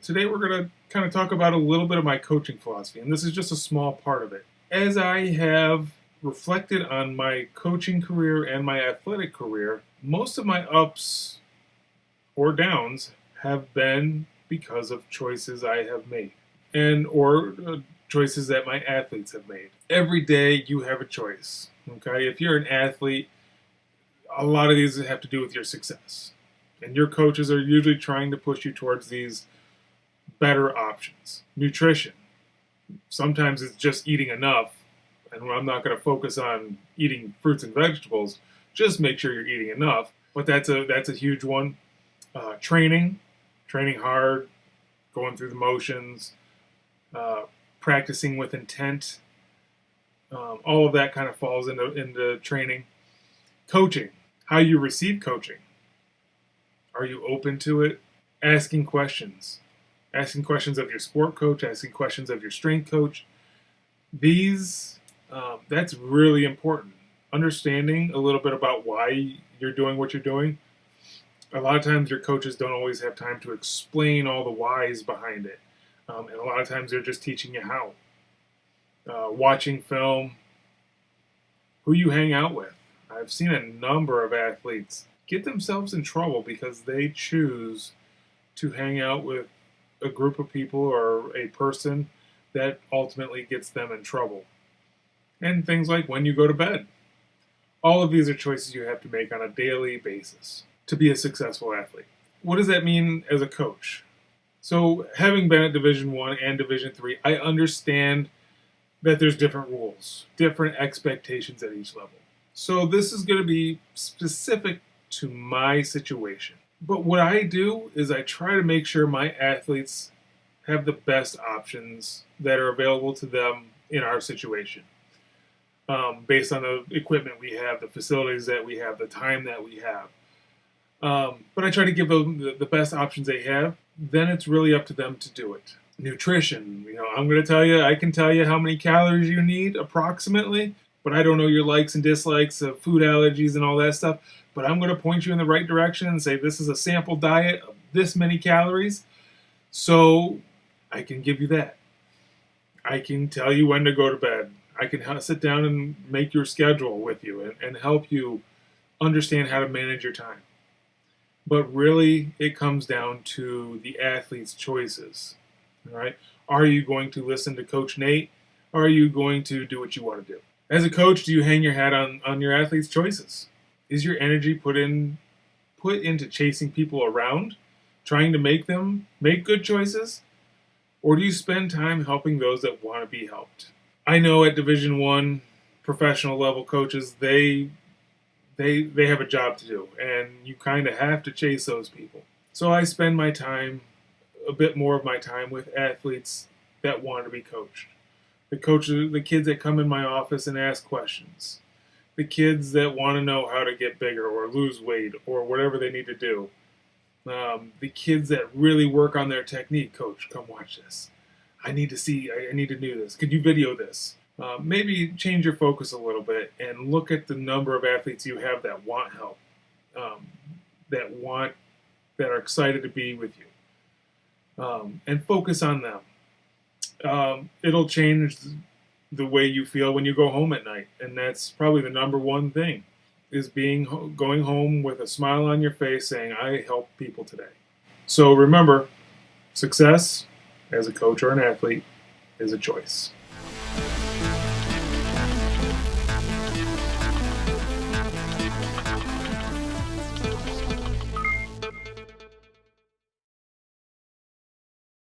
Today we're going to kind of talk about a little bit of my coaching philosophy, and this is just a small part of it. As I have reflected on my coaching career and my athletic career, most of my ups or downs have been because of choices I have made or choices that my athletes have made. Every day you have a choice. Okay, if you're an athlete, a lot of these have to do with your success, and your coaches are usually trying to push you towards these better options. Nutrition. Sometimes it's just eating enough, and I'm not going to focus on eating fruits and vegetables. Just make sure you're eating enough. But that's a huge one. Training hard, going through the motions, practicing with intent. All of that kind of falls into training. Coaching. How you receive coaching. Are you open to it? Asking questions. Asking questions of your sport coach, asking questions of your strength coach. That's really important. Understanding a little bit about why you're doing what you're doing. A lot of times your coaches don't always have time to explain all the whys behind it. And a lot of times they're just teaching you how. Watching film. Who you hang out with. I've seen a number of athletes get themselves in trouble because they choose to hang out with a group of people or a person that ultimately gets them in trouble. And things like when you go to bed. All of these are choices you have to make on a daily basis to be a successful athlete. What does that mean as a coach? So having been at Division I and Division III, I understand that there's different rules, different expectations at each level. So this is going to be specific to my situation. But what I do is I try to make sure my athletes have the best options that are available to them in our situation. Based on the equipment we have, the facilities that we have, the time that we have. But I try to give them the best options they have. Then it's really up to them to do it. Nutrition. I can tell you how many calories you need approximately, but I don't know your likes and dislikes of food allergies and all that stuff. But I'm going to point you in the right direction and say this is a sample diet of this many calories. So I can give you that. I can tell you when to go to bed. I can sit down and make your schedule with you and help you understand how to manage your time. But really, it comes down to the athlete's choices. All right? Are you going to listen to Coach Nate? Or are you going to do what you want to do? As a coach, do you hang your hat on your athlete's choices? Is your energy put into chasing people around, trying to make them make good choices? Or do you spend time helping those that want to be helped? I know at Division I, professional level coaches, they have a job to do, and you kind of have to chase those people. So I spend a bit more of my time with athletes that want to be coached. The kids that come in my office and ask questions. The kids that want to know how to get bigger or lose weight or whatever they need to do. The kids that really work on their technique. Coach, come watch this. I need to do this. Could you video this? Maybe change your focus a little bit and look at the number of athletes you have that want help, that are excited to be with you, and focus on them. It'll change the way you feel when you go home at night, and that's probably the number one thing, is going home with a smile on your face saying, I helped people today. So remember, success as a coach or an athlete is a choice.